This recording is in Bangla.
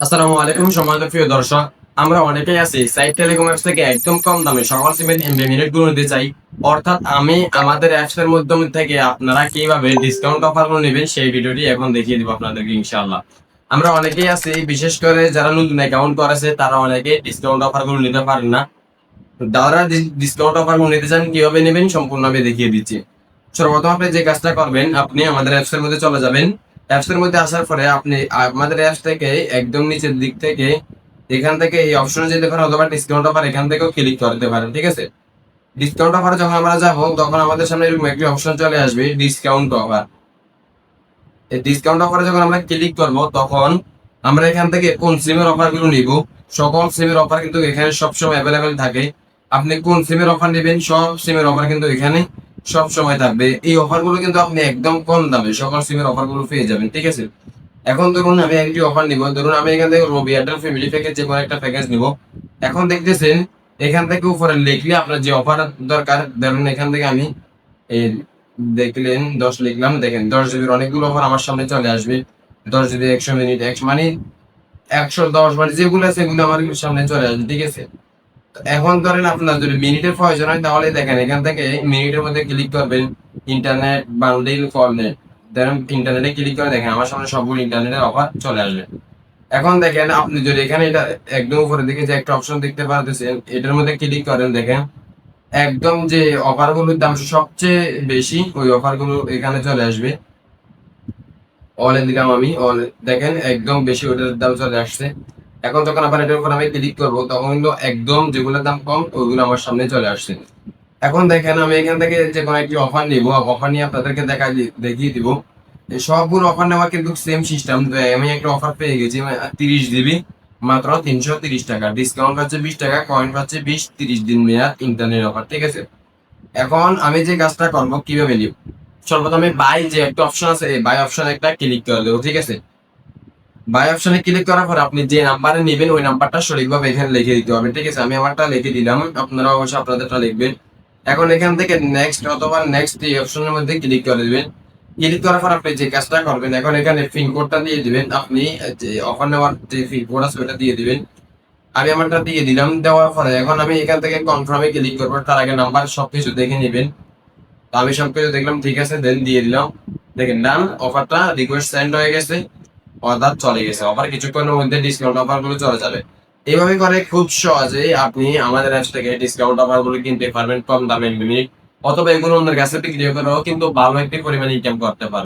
আসসালামু আলাইকুম সম্মানিত প্রিয় দর্শক। আমরা অনেকেই আছি সাইট টেলিকম অ্যাপস থেকে একদম কম দামে সকল সিমের এমবি মিনিট গুলো নিতে চাই। অর্থাৎ আমি আমাদের অ্যাপস এর মাধ্যমে থেকে আপনারা কিভাবে ডিসকাউন্ট অফার গুলো নেবেন সেই ভিডিওটি এখন দেখিয়ে দিব আপনাদেরকে ইনশাআল্লাহ। আমরা অনেকেই আছি, বিশেষ করে যারা নতুন অ্যাকাউন্ট করেছে তারা অনেকে ডিসকাউন্ট অফার গুলো নিতে পারেন না। যারা ডিসকাউন্ট অফার গুলো নিতে চান কিভাবে নেবেন সম্পূর্ণ আমি দেখিয়ে দিচ্ছি। সর্বপ্রথম আপনি যে কাজটা করবেন, আপনি আমাদের অ্যাপস এর মধ্যে চলে যাবেন। অ্যাপস এর মধ্যে আসার পরে আপনি আমাদের অ্যাপস থেকে একদম নিচের দিক থেকে এখান থেকে এই অপশনে যেতে পারেন, অথবা ডিসকাউন্ট অফার এখান থেকেও ক্লিক করতে পারেন। ঠিক আছে? ডিসকাউন্ট অফারে যখন আমরা যাব তখন আমাদের সামনে এরকম একটি অপশন চলে আসবে, ডিসকাউন্ট অফার। এই ডিসকাউন্ট অফারে যখন আমরা ক্লিক করব তখন আমরা এখান থেকে কোন সিমের অফার গুলো নিব, সকল সিমের অফার কিন্তু এখানে সবসময় অ্যাভেলেবেল থাকে। আপনি কোন সিমের অফার নেবেন সব সিমের অফার কিন্তু এখানে সব সময় থাকবে। এই অফার গুলো কিন্তু আপনি একদম কম দামে সকল সিমের অফার গুলো পেয়ে যাবেন। ঠিক আছে? এখন ধরুন আমি একটি অফার নিব, ধরুন আমি এখান থেকে রবি এয়ারটেল ফ্যামিলি প্যাকেজ যে কোনো একটা প্যাকেজ নিব। এখন দেখতেছেন এখান থেকে উপরে লিখলে আপনার যে অফার দরকার, ধরুন এখান থেকে আমি এই দেখলেন 10 লিখলাম, দেখেন 10 জিবির অনেকগুলো অফার আমার সামনে চলে আসবে। 10 জিবি 100 মিনিট মানে 110 মানে যেগুলো আছে সেগুলো আমার সামনে চলে আসবে। ঠিক আছে? তো এখন ধরেন আপনার যদি মিনিটের প্রয়োজন হয় তাহলে দেখেন এখান থেকে মিনিটের মধ্যে ক্লিক করবেন, ইন্টারনেট বান্ডিল কল নেট, ধরেন ইন্টারনেটে ক্লিক করে দেখেন আমার সামনে সবগুলো ইন্টারনেটের অফার চলে আসবে। এখন দেখেন আপনি যদি এখানে এটা একদম উপরের দিকে যে একটা অপশন দেখতে পারতেছেন এটার মধ্যে ক্লিক করেন, দেখেন একদম যে অফার গুলোর দাম সবচেয়ে বেশি ওই অফার গুলো এখানে চলে আসবে। অলে দিলাম আমি অল, দেখেন একদম বেশি ওটার দাম চলে আসছে। এখন যখন আবার এটার উপর আমি ক্লিক করবো তখন কিন্তু একদম যেগুলোর দাম কম ওইগুলো আমার সামনে চলে আসছে। এখন দেখেন আমি এখান থেকে যে কোনো একটি অফার নিব, অফার নিয়ে আপনাদেরকে দেখিয়ে দিব। এই সবগুলো অফার নেওয়া কিন্তু সেম সিস্টেম। আমি একটা অফার পেয়ে গেছি 30 জিবি মাত্র 330 টাকা, ডিসকাউন্ট পাচ্ছে 20 টাকা, কয়েন পাচ্ছে 20-30 দিন মেয়াদ ইন্টারনেট অফার। ঠিক আছে? এখন আমি যে কাজটা করবো কিভাবে নিব, সর্বপ্রথমে বাই যে একটা অপশন আছে এই বাই অপশন একটা ক্লিক করে দেবো। ঠিক আছে? বাই অপশনে ক্লিক করার পর আপনি যে নাম্বারে নেবেন ওই নাম্বারটা সঠিকভাবে এখানে লিখে দিতে হবে। ঠিক আছে? আমি আমারটা লিখে দিলাম, আপনারা অবশ্যই আপনাদেরটা লিখবেন। এখন এখান থেকে নেক্সট অথবা নেক্সট এই অপশনের মধ্যে ক্লিক করে দিবেন। ক্লিক করার পর আপনি যে কাজটা করবেন, এখন এখানে পিন কোডটা দিয়ে দিবেন। আপনি যে অফার নেওয়ার যে পিন কোড আছে ওটা দিয়ে দিবেন। আমি আমারটা দিয়ে দিলাম, দেওয়ার পরে এখন আমি এখান থেকে কনফার্মে ক্লিক করবো। তার আগে নাম্বার সবকিছু দেখে নেবেন। তো আমি সবকিছু দেখলাম, ঠিক আছে, দেন দিয়ে দিলাম। দেখেন ডান, অফারটা রিকোয়েস্ট সেন্ড হয়ে গেছে, অর্ডার চলে গেছে। অফার কিছুক্ষণের মধ্যে ডিসকাউন্ট অফার গুলো চলে যাবে। এইভাবে করে খুব সহজেই আপনি আমাদের অ্যাপস থেকে ডিসকাউন্ট অফার গুলো কিনতে পারবেন কম দামে মিনিট, অথবা এগুলো অন্যের কাছে বিক্রি করেও কিন্তু ভালো একটি পরিমাণে ইনকাম করতে পারবেন।